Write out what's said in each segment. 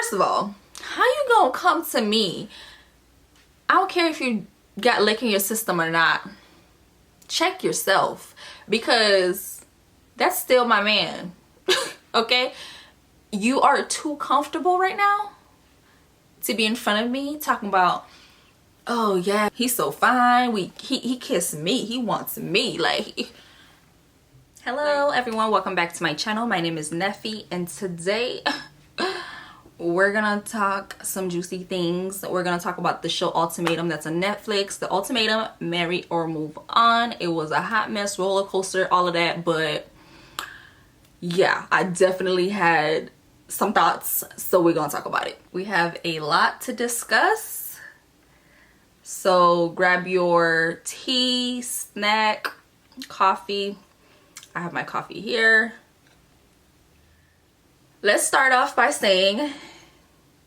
First of all, how you gonna come to me? I don't care if you got lick in your system or not. Check yourself, because that's still my man. Okay? You are too comfortable right now to be in front of me talking about, oh yeah, he's so fine, he kissed me, he wants me. Like, hello everyone, welcome back to my channel. My name is Neffy, and today we're gonna talk some juicy things. We're gonna talk about the show Ultimatum that's on Netflix. The Ultimatum, Marry or Move On. It was a hot mess, roller coaster, all of that, but yeah, I definitely had some thoughts, so we're gonna talk about it. We have a lot to discuss, so grab your tea, snack, coffee. I have my coffee here. Let's start off by saying,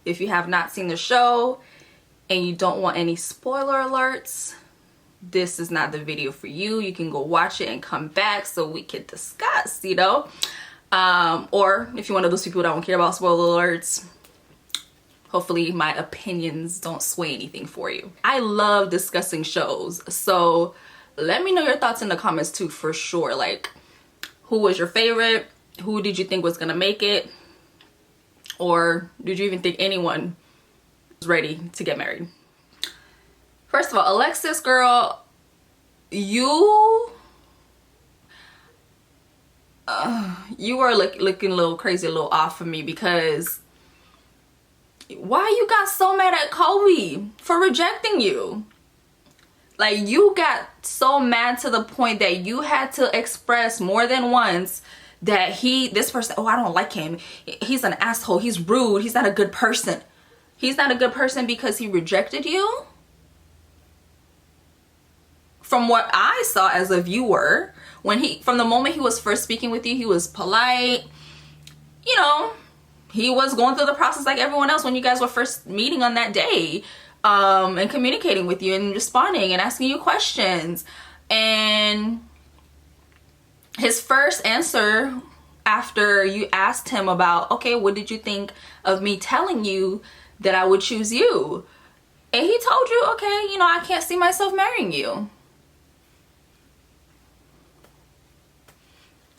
if you have not seen the show and you don't want any spoiler alerts, this is not the video for you. You can go watch it and come back so we can discuss, you know? Or if you're one of those people that don't care about spoiler alerts, hopefully my opinions don't sway anything for you. I love discussing shows, so let me know your thoughts in the comments too, for sure. Like, who was your favorite? Who did you think was gonna make it? Or did you even think anyone was ready to get married? First of all, Alexis, girl, you are looking a little crazy, a little off for me, because why you got so mad at Kobe for rejecting you? Like, you got so mad to the point that you had to express more than once that this person, oh, I don't like him, he's an asshole, he's rude, he's not a good person. He's not a good person because he rejected you? From what I saw as a viewer, from the moment he was first speaking with you, he was polite, you know, he was going through the process like everyone else when you guys were first meeting on that day, and communicating with you and responding and asking you questions. And his first answer after you asked him about, okay, what did you think of me telling you that I would choose you? And he told you, okay, you know, I can't see myself marrying you.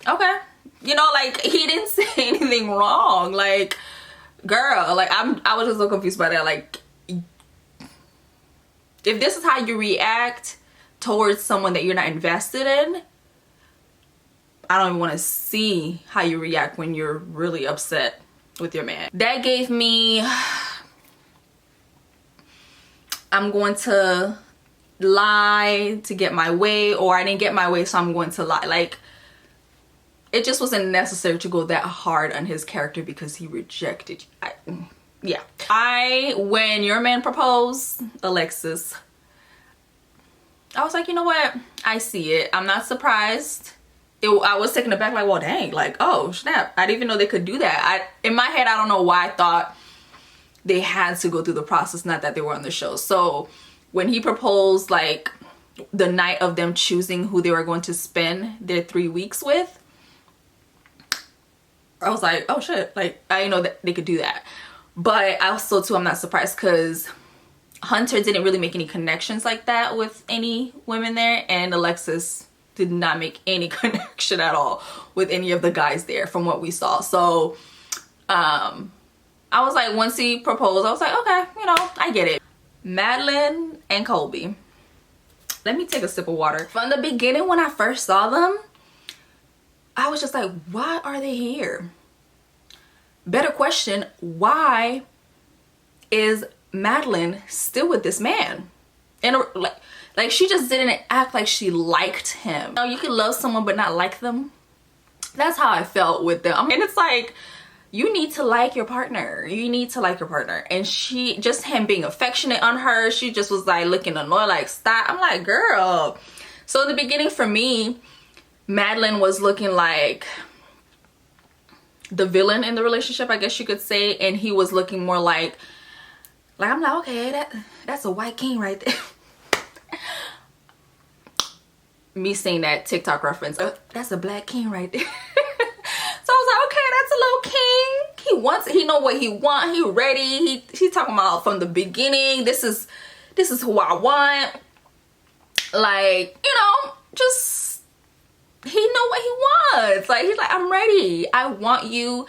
Okay. You know, like, he didn't say anything wrong. Like, girl, like, I was just so confused by that. Like, if this is how you react towards someone that you're not invested in, I don't even want to see how you react when you're really upset with your man. That gave me, I'm going to lie to get my way, or I didn't get my way, so I'm going to lie. Like, it just wasn't necessary to go that hard on his character because he rejected you. Yeah. When your man proposed, Alexis, I was like, you know what? I see it. I'm not surprised. I was taken aback, like, well, dang, like, oh, snap. I didn't even know they could do that. In my head, I don't know why I thought they had to go through the process, not that they were on the show. So when he proposed, like, the night of them choosing who they were going to spend their 3 weeks with, I was like, oh, shit. Like, I didn't know that they could do that. But I also, too, I'm not surprised because Hunter didn't really make any connections like that with any women there. And Alexis did not make any connection at all with any of the guys there from what we saw. So I was like, once he proposed, I was like, okay, you know, I get it. Madeline and Colby. Let me take a sip of water. From the beginning, when I first saw them, I was just like, why are they here? Better question, why is Madeline still with this man? And like she just didn't act like she liked him. You know, you can love someone but not like them. That's how I felt with them. And it's like, you need to like your partner. You need to like your partner. And just him being affectionate on her, she just was like looking annoyed, like, stop. I'm like, girl. So in the beginning for me, Madeline was looking like the villain in the relationship, I guess you could say. And he was looking more like I'm like, okay, that's a white king right there. Me saying that TikTok reference, that's a black king right there. So I was like, okay, that's a little he wants it. He know what he want. He ready. He's talking about from the beginning. This is who I want. Like, you know, just he know what he wants. Like, he's like, I'm ready. I want you.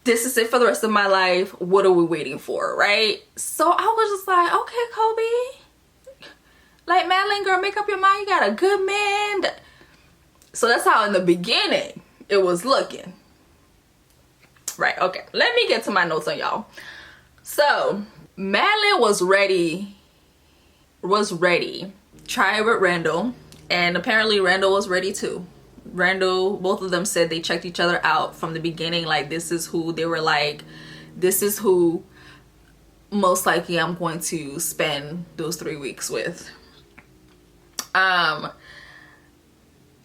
This is it for the rest of my life. What are we waiting for, right? So I was just like, okay, Kobe. Like, Madeline, girl, make up your mind. You got a good man. So that's how in the beginning it was looking. Right, okay. Let me get to my notes on y'all. So, Madeline was ready. Try with Randall. And apparently Randall was ready too. Randall, both of them said they checked each other out from the beginning. Like, this is who they were like, this is who most likely I'm going to spend those 3 weeks with.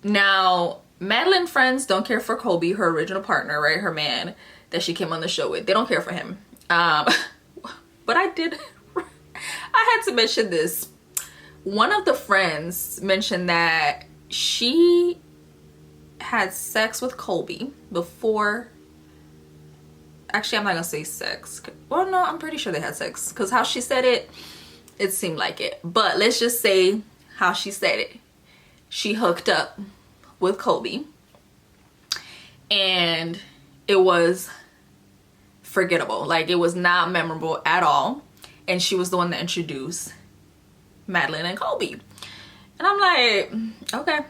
Now, Madeline friends don't care for Kobe, her original partner, right? Her man that she came on the show with. They don't care for him. But I had to mention this. One of the friends mentioned that she had sex with Colby before. Actually, I'm not gonna say sex. Well, no, I'm pretty sure they had sex, because how she said it, it seemed like it. But let's just say how she said it. She hooked up with Colby and it was forgettable. Like, it was not memorable at all. And she was the one that introduced Madeline and Colby. And I'm like, okay.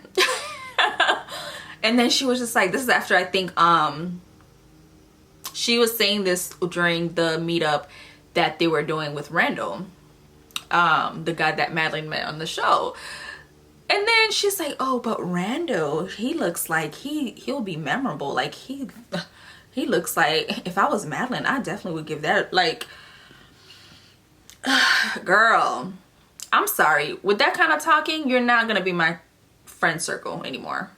And then she was just like, this is after, I think, she was saying this during the meetup that they were doing with Randall, the guy that Madeline met on the show. And then she's like, oh, but Randall, he looks like he'll be memorable. Like, he looks like, if I was Madeline, I definitely would give that, like, girl, I'm sorry. With that kind of talking, you're not gonna be my friend circle anymore.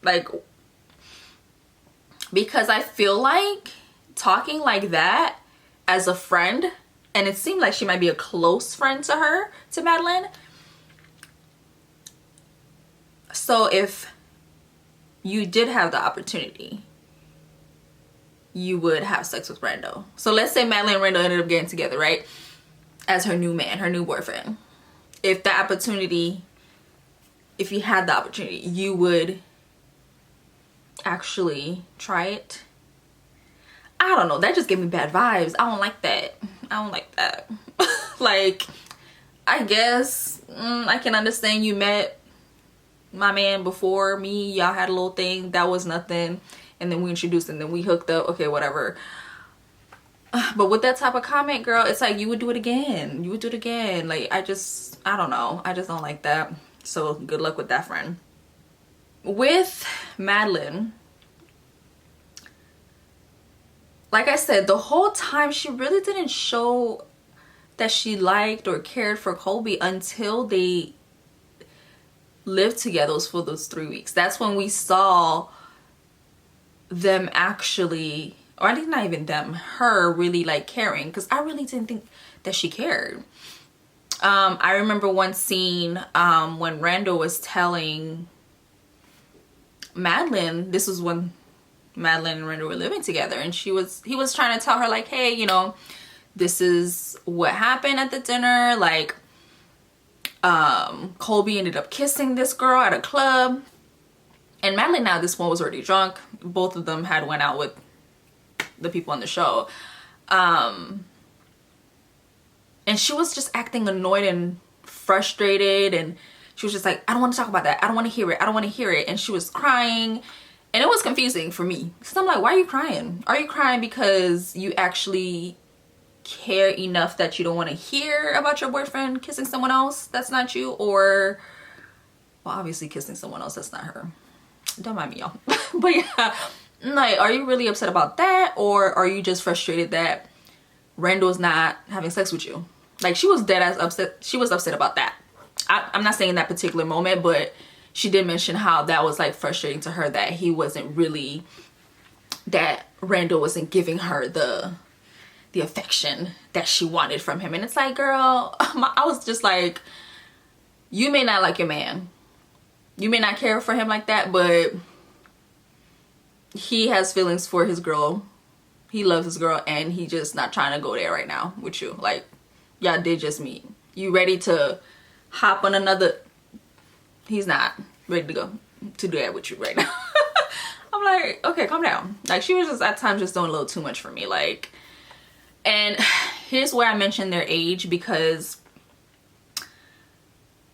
Like, because I feel like talking like that as a friend, and it seemed like she might be a close friend to her, to Madeline. So if you did have the opportunity, you would have sex with Randall. So let's say Madeline and Randall ended up getting together, right? As her new man, her new boyfriend. If the opportunity, if you had the opportunity, you would actually try it. I don't know. That just gave me bad vibes. I don't like that. I don't like that. Like, I guess I can understand you met my man before me. Y'all had a little thing. That was nothing. And then we introduced and then we hooked up. Okay, whatever. But with that type of comment, girl, it's like you would do it again. You would do it again. Like, I don't know. I just don't like that. So good luck with that, friend. With Madeline, like I said, the whole time she really didn't show that she liked or cared for Colby until they lived together for those 3 weeks. That's when we saw them actually, or I think not even them, her really like caring, because I really didn't think that she cared. I remember one scene when Randall was telling Madeline, this was when Madeline and Randall were living together, and he was trying to tell her like, hey, you know, this is what happened at the dinner. Like, Colby ended up kissing this girl at a club, and Madeline, now this one was already drunk. Both of them had went out with the people on the show, and she was just acting annoyed and frustrated, and she was just like, I don't want to talk about that. I don't want to hear it. I don't want to hear it. And she was crying, and it was confusing for me. So I'm like, why are you crying? Are you crying because you actually care enough that you don't want to hear about your boyfriend kissing someone else that's not you? Or, well, obviously kissing someone else that's not her. Don't mind me, y'all. But yeah, like, are you really upset about that? Or are you just frustrated that Randall's not having sex with you? Like, she was dead ass upset. She was upset about that. I'm not saying that particular moment, but she did mention how that was like frustrating to her, that he wasn't really, that Randall wasn't giving her the affection that she wanted from him. And it's like, girl, I was just like, you may not like your man, you may not care for him like that, but he has feelings for his girl. He loves his girl, and he just not trying to go there right now with you. Like, y'all did just meet. You ready to hop on another? He's not ready to go to do that with you right now. I'm like, okay, calm down. Like, she was just at times just doing a little too much for me. Like, and here's where I mentioned their age, because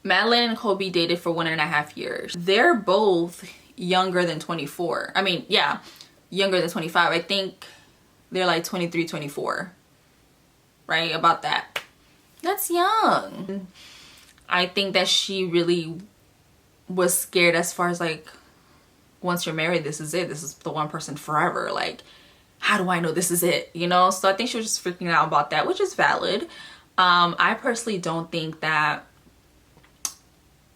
Madeline and Kobe dated for 1.5 years. They're both younger than 24. I mean, yeah, younger than 25. I think they're like 23, 24, right? About that. That's young. I think that she really was scared as far as like, once you're married, this is it. This is the one person forever. Like, how do I know this is it? You know? So I think she was just freaking out about that, which is valid. I personally don't think that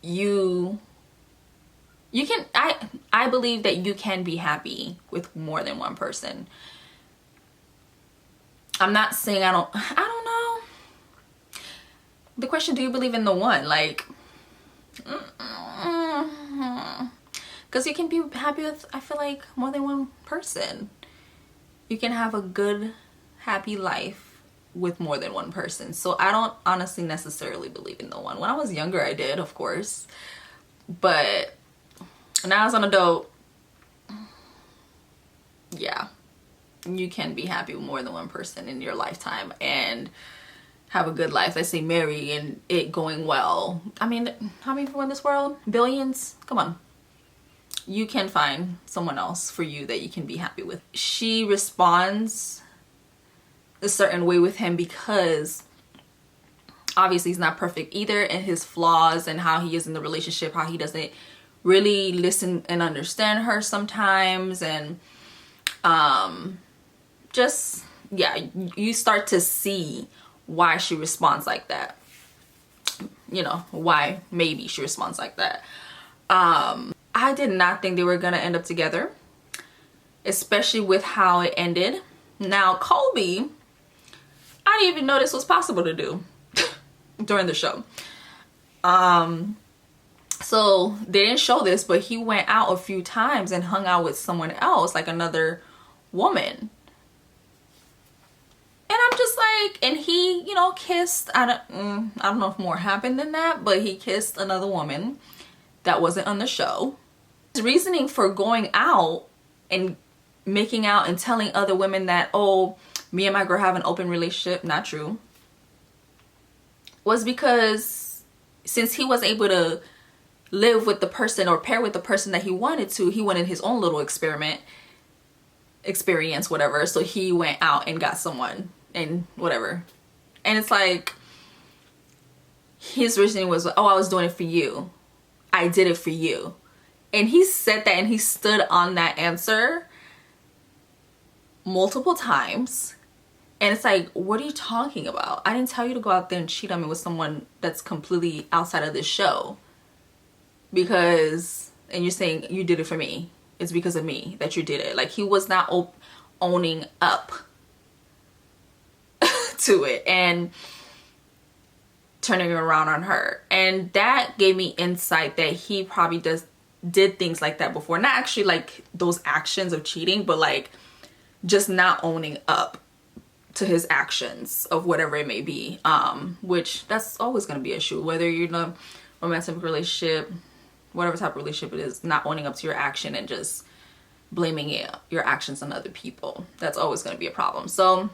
you can, I believe that you can be happy with more than one person. I'm not saying I don't know. The question, do you believe in the one? Like, because you can be happy with, I feel like, more than one person. You can have a good, happy life with more than one person. So I don't honestly necessarily believe in the one. When I was younger, I did, of course. But now as an adult, yeah, you can be happy with more than one person in your lifetime and have a good life. Let's say marry and it going well. I mean, how many people in this world? Billions? Come on. You can find someone else for you that you can be happy with. She responds a certain way with him because obviously he's not perfect either, and his flaws and how he is in the relationship, how he doesn't really listen and understand her sometimes, and just, yeah, you start to see why she responds like that. You know, why maybe she responds like that. I did not think they were gonna end up together, especially with how it ended. Now, Kobe, I didn't even know this was possible to do during the show. So they didn't show this, but he went out a few times and hung out with someone else, like another woman. And I'm just like, and he, you know, kissed, I don't know if more happened than that, but he kissed another woman that wasn't on the show. His reasoning for going out and making out and telling other women that, oh, me and my girl have an open relationship, not true, was because since he was able to live with the person or pair with the person that he wanted to, he wanted his own little experience, whatever. So he went out and got someone and whatever. And it's like, his reasoning was, oh, I was doing it for you. I did it for you. And he said that, and he stood on that answer multiple times. And it's like, what are you talking about? I didn't tell you to go out there and cheat on me with someone that's completely outside of this show. Because, and you're saying you did it for me. It's because of me that you did it. Like, he was not owning up to it and turning it around on her. And that gave me insight that he probably did things like that before. Not actually like those actions of cheating, but like just not owning up to his actions of whatever it may be. Which that's always going to be an issue, whether you're in a romantic relationship, whatever type of relationship it is, not owning up to your action and just blaming your actions on other people. That's always going to be a problem. So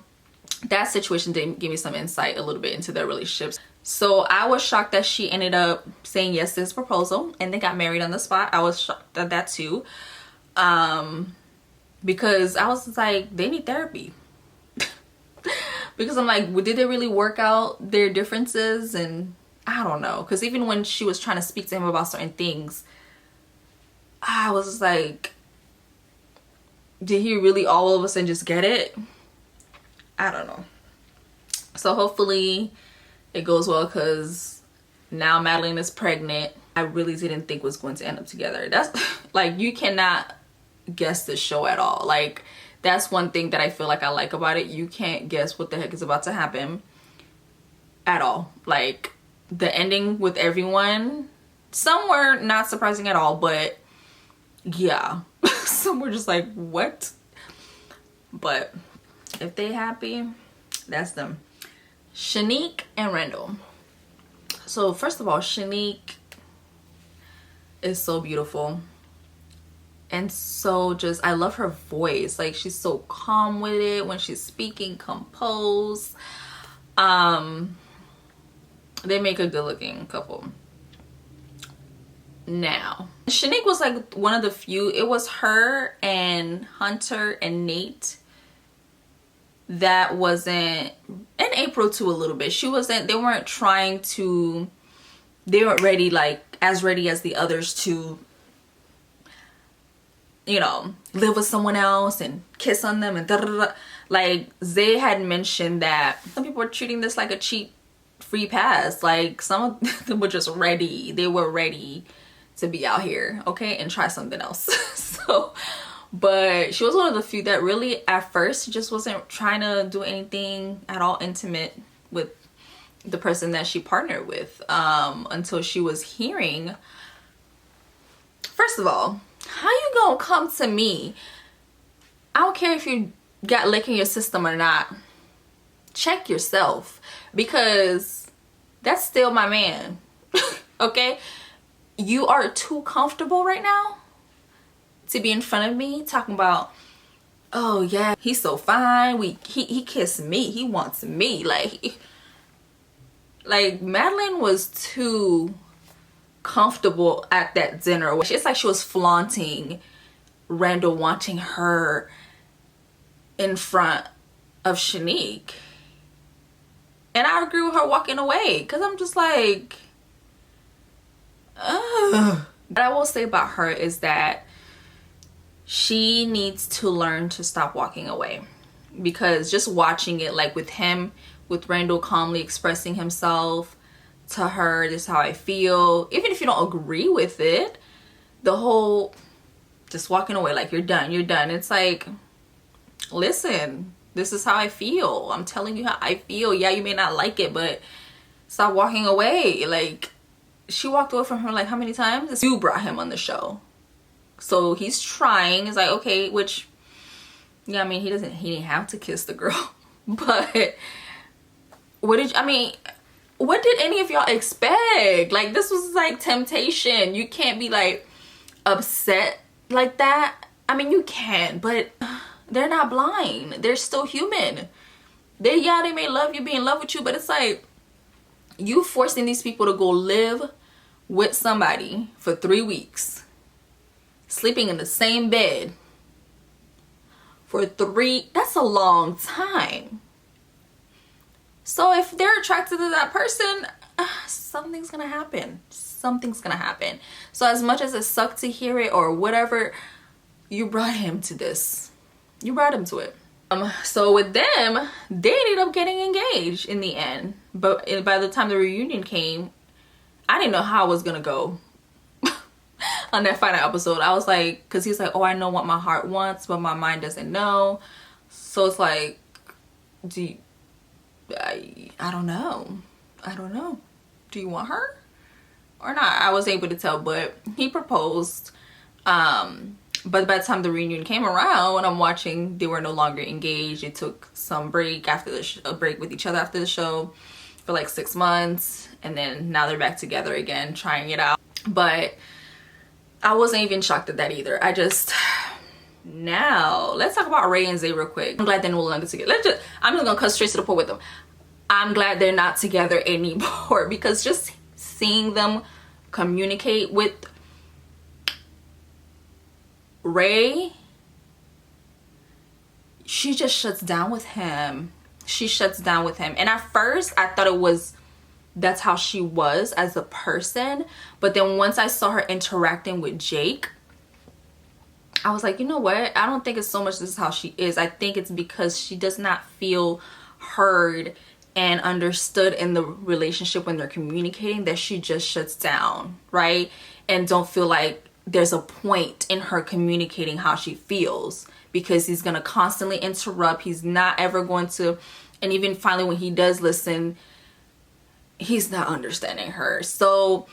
that situation did give me some insight a little bit into their relationships. So I was shocked that she ended up saying yes to his proposal and they got married on the spot. I was shocked at that too. Because I was like, they need therapy. Because I'm like, well, did they really work out their differences? And I don't know. Because even when she was trying to speak to him about certain things, I was just like, did he really all of a sudden just get it? I don't know. So hopefully it goes well, because now Madeline is pregnant. I really didn't think was going to end up together. That's like, you cannot guess the show at all. Like, that's one thing that I feel like I like about it. You can't guess what the heck is about to happen at all. Like, the ending with everyone, some were not surprising at all, but yeah, So we're just like, what? But if they happy, that's them. Shanique and Randall. So first of all, Shanique is so beautiful. And so just, I love her voice. Like, she's so calm with it when she's speaking, composed. They make a good looking couple. Now, Shanique was like one of the few. It was her and Hunter and Nate that wasn't, and April too a little bit. She wasn't, they weren't trying to, they weren't ready, like as ready as the others to, you know, live with someone else and kiss on them and da da da. Like, Zay had mentioned that some people were treating this like a cheap free pass. Like, some of them were just ready. They were ready to be out here, okay, and try something else. So, but she was one of the few that really at first just wasn't trying to do anything at all intimate with the person that she partnered with, until she was hearing, first of all, how you gonna come to me? I don't care if you got lick in your system or not. Check yourself, because that's still my man. Okay? You are too comfortable right now to be in front of me talking about, oh yeah, he's so fine, he kissed me, he wants me. Like Madeline was too comfortable at that dinner. It's like she was flaunting Randall wanting her in front of Shanique. And I agree with her walking away, because I'm just like, ugh. What I will say about her is that she needs to learn to stop walking away, because just watching it, like with him, with Randall calmly expressing himself to her, this is how I feel, even if you don't agree with it, the whole just walking away, like you're done, it's like, listen, this is how I feel, I'm telling you how I feel. Yeah, you may not like it, but stop walking away. Like, she walked away from her like how many times? You brought him on the show, so he's trying. It's like, okay, which, yeah, I mean, he didn't have to kiss the girl. But what did any of y'all expect? Like, this was like temptation. You can't be like upset like that. I mean, you can, but they're not blind, they're still human. They may love you, be in love with you, but it's like, you forcing these people to go live with somebody for 3 weeks, sleeping in the same bed for 3, that's a long time. So if they're attracted to that person, something's gonna happen. So as much as it sucked to hear it or whatever, you brought him to this, you brought him to it. So with them, they ended up getting engaged in the end. But by the time the reunion came, I didn't know how I was gonna go on that final episode. I was like, because he's like, oh, I know what my heart wants, but my mind doesn't know. So it's like, I don't know. Do you want her or not? I was able to tell, but he proposed. But by the time the reunion came around, when I'm watching, they were no longer engaged. They took some break after a break with each other after the show for like 6 months, and then now they're back together again, trying it out. But I wasn't even shocked at that either. Now let's talk about Ray and Zay real quick. I'm glad they're no longer together. I'm just gonna cut straight to the point with them. I'm glad they're not together anymore, because just seeing them communicate with Ray, she just shuts down with him. And at first I thought that's how she was as a person, but then once I saw her interacting with Jake, I was like, you know what, I don't think it's so much this is how she is. I think it's because she does not feel heard and understood in the relationship when they're communicating, that she just shuts down, right? And don't feel like there's a point in her communicating how she feels, because he's gonna constantly interrupt. He's not ever going to, and even finally when he does listen, he's not understanding her. So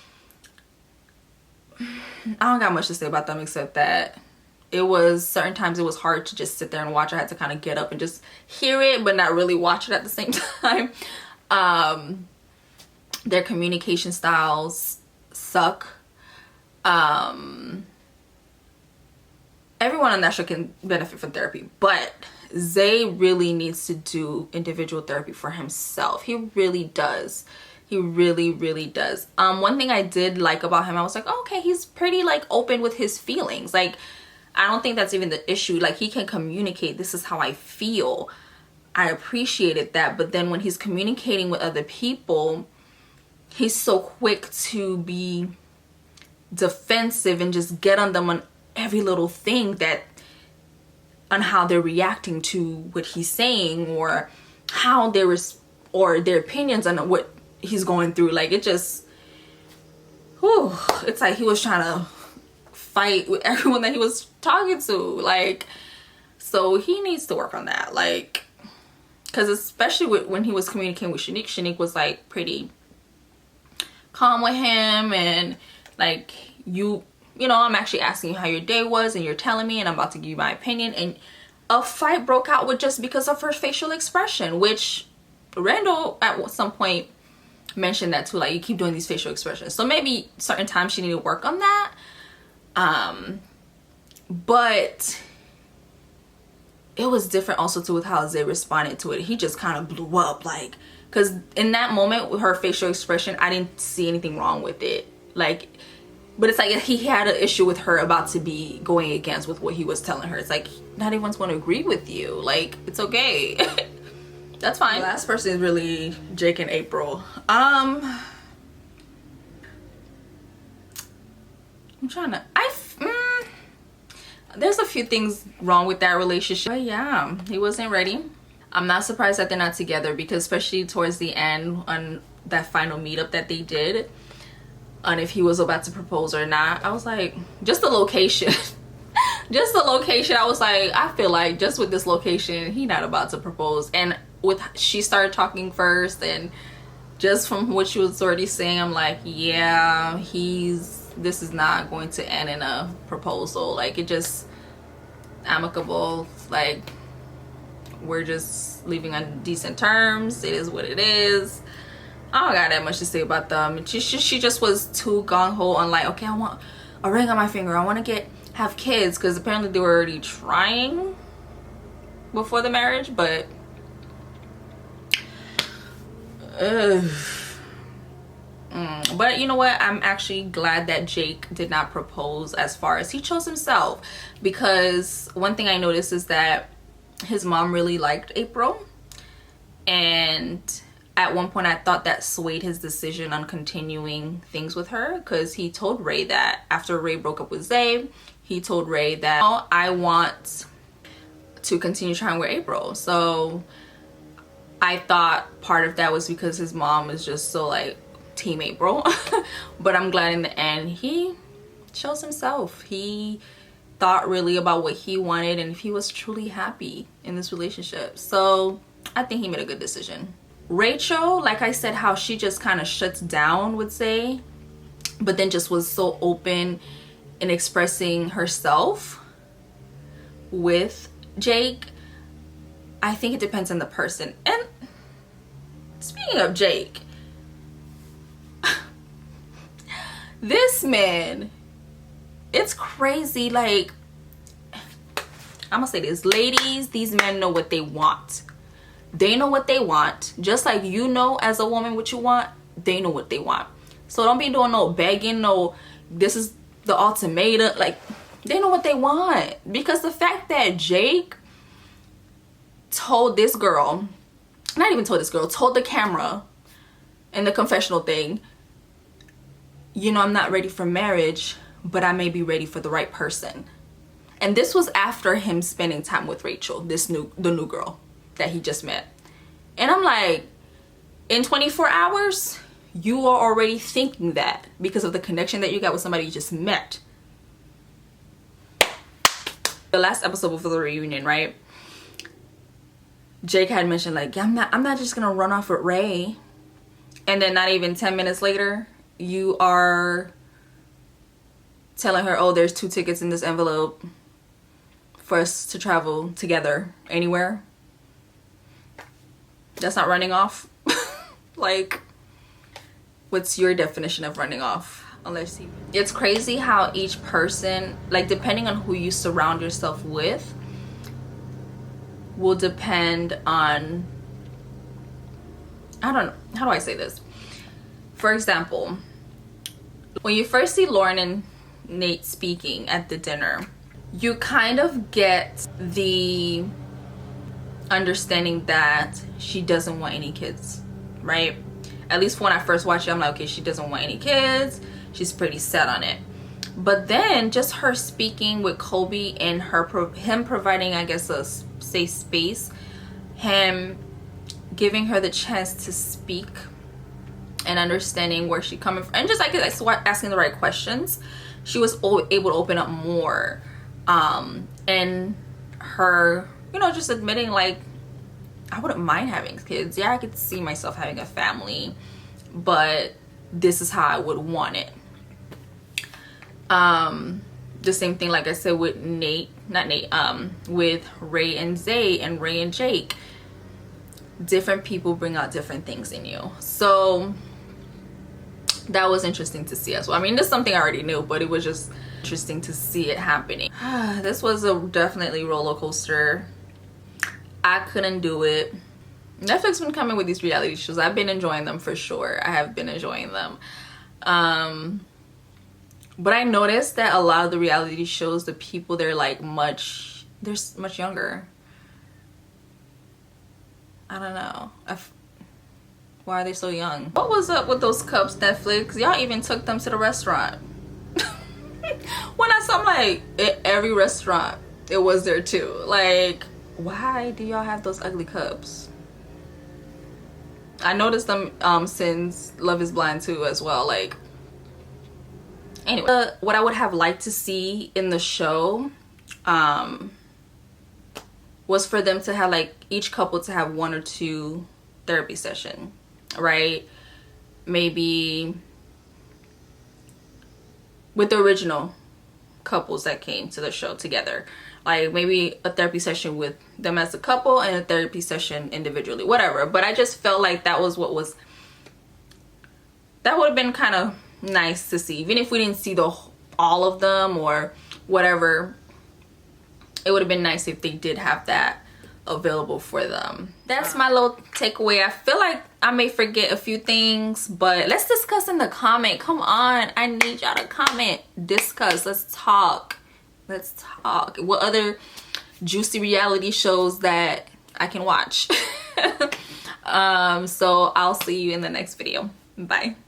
I don't got much to say about them except that it was certain times it was hard to just sit there and watch. I had to kind of get up and just hear it but not really watch it at the same time. Their communication styles suck. Everyone on that show can benefit from therapy, but Zay really needs to do individual therapy for himself. He really does. He really, really does. One thing I did like about him, I was like, oh, okay, he's pretty like open with his feelings. Like, I don't think that's even the issue. Like, he can communicate, this is how I feel. I appreciated that. But then when he's communicating with other people, he's so quick to be defensive and just get on them on every little thing, that on how they're reacting to what he's saying, or how they or their opinions on what he's going through. Like, it just, whew, it's like he was trying to fight with everyone that he was talking to. Like, so he needs to work on that. Like, because especially when he was communicating with Shanique was like pretty calm with him, and like, you know, I'm actually asking you how your day was and you're telling me, and I'm about to give you my opinion, and a fight broke out with just because of her facial expression, which Randall at some point mentioned that too, like, you keep doing these facial expressions. So maybe certain times she needed to work on that. But it was different also too with how Zay responded to it. He just kind of blew up, like, because in that moment with her facial expression, I didn't see anything wrong with it. Like, but it's like he had an issue with her about to be going against with what he was telling her. It's like, not everyone's going to agree with you. Like, it's okay. That's fine. The last person is really Jake and April. I'm trying to, there's a few things wrong with that relationship. But yeah, he wasn't ready. I'm not surprised that they're not together, because especially towards the end on that final meetup that they did, on if he was about to propose or not, I was like, just the location. Just the location, I was like, I feel like just with this location, he not about to propose. And with, she started talking first, and just from what she was already saying, I'm like, yeah, this is not going to end in a proposal. Like, it just amicable, like, we're just leaving on decent terms. It is what it is. I don't got that much to say about them. She just was too gung-ho on, like, okay, I want a ring on my finger, I want to have kids, because apparently they were already trying before the marriage. But but you know what, I'm actually glad that Jake did not propose, as far as he chose himself, because one thing I noticed is that his mom really liked April, and at one point I thought that swayed his decision on continuing things with her, because he told Ray that after Ray broke up with Zay, he told Ray that, oh, I want to continue trying with April. So I thought part of that was because his mom was just so like team April. But I'm glad in the end he chose himself. He thought really about what he wanted and if he was truly happy in this relationship. So I think he made a good decision. Rachel, like I said, how she just kind of shuts down with Zay, but then just was so open in expressing herself with Jake. I think it depends on the person. And speaking of Jake, this man, it's crazy. Like, I'm gonna say this, ladies, these men know what they want. They know what they want, just like you know as a woman what you want. They know what they want. So don't be doing no begging, no this is the ultimatum. Like, they know what they want. Because the fact that Jake told this girl, not even told this girl, told the camera in the confessional thing, you know, I'm not ready for marriage, but I may be ready for the right person. And this was after him spending time with Rachel, the new girl that he just met. And I'm like, in 24 hours, you are already thinking that because of the connection that you got with somebody you just met. The last episode before the reunion, right? Jake had mentioned like, I'm not just gonna run off with Ray. And then not even 10 minutes later, you are telling her, oh, there's 2 tickets in this envelope. for us to travel together anywhere. That's not running off. Like, what's your definition of running off? Unless you... It's crazy how each person, like, depending on who you surround yourself with, will depend on, I don't know, how do I say this? For example, when you first see Lauren and Nate speaking at the dinner, you kind of get the understanding that she doesn't want any kids, right? At least when I first watched it, I'm like, okay, she doesn't want any kids. She's pretty set on it. But then just her speaking with Colby and him providing, I guess, a safe space, him giving her the chance to speak and understanding where she's coming from, and just like asking the right questions, she was able to open up more. And her, you know, just admitting, like, I wouldn't mind having kids. Yeah, I could see myself having a family, but this is how I would want it. The same thing, like I said, with with Ray and Zay and Ray and Jake. Different people bring out different things in you. So that was interesting to see as well. I mean, this is something I already knew, but it was just interesting to see it happening. This was a definitely roller coaster. I couldn't do it. Netflix been coming with these reality shows. I've been enjoying them for sure. I have been enjoying them. But I noticed that a lot of the reality shows, the people, they're much younger. I don't know. Why are they so young? What was up with those cups, Netflix? Y'all even took them to the restaurant. When I saw them, like, at every restaurant, it was there too. Like, why do y'all have those ugly cups? I noticed them since Love is Blind 2 as well. Like, anyway, what I would have liked to see in the show was for them to have, like, each couple to have 1 or 2 therapy session, right? Maybe with the original couples that came to the show together, like maybe a therapy session with them as a couple and a therapy session individually, whatever. But I just felt like that was what was, that would have been kind of nice to see, even if we didn't see all of them or whatever. It would have been nice if they did have that available for them. That's my little takeaway. I feel like I may forget a few things, but let's discuss in the comment. Come on, I need y'all to comment, discuss, let's talk. What other juicy reality shows that I can watch? So I'll see you in the next video. Bye.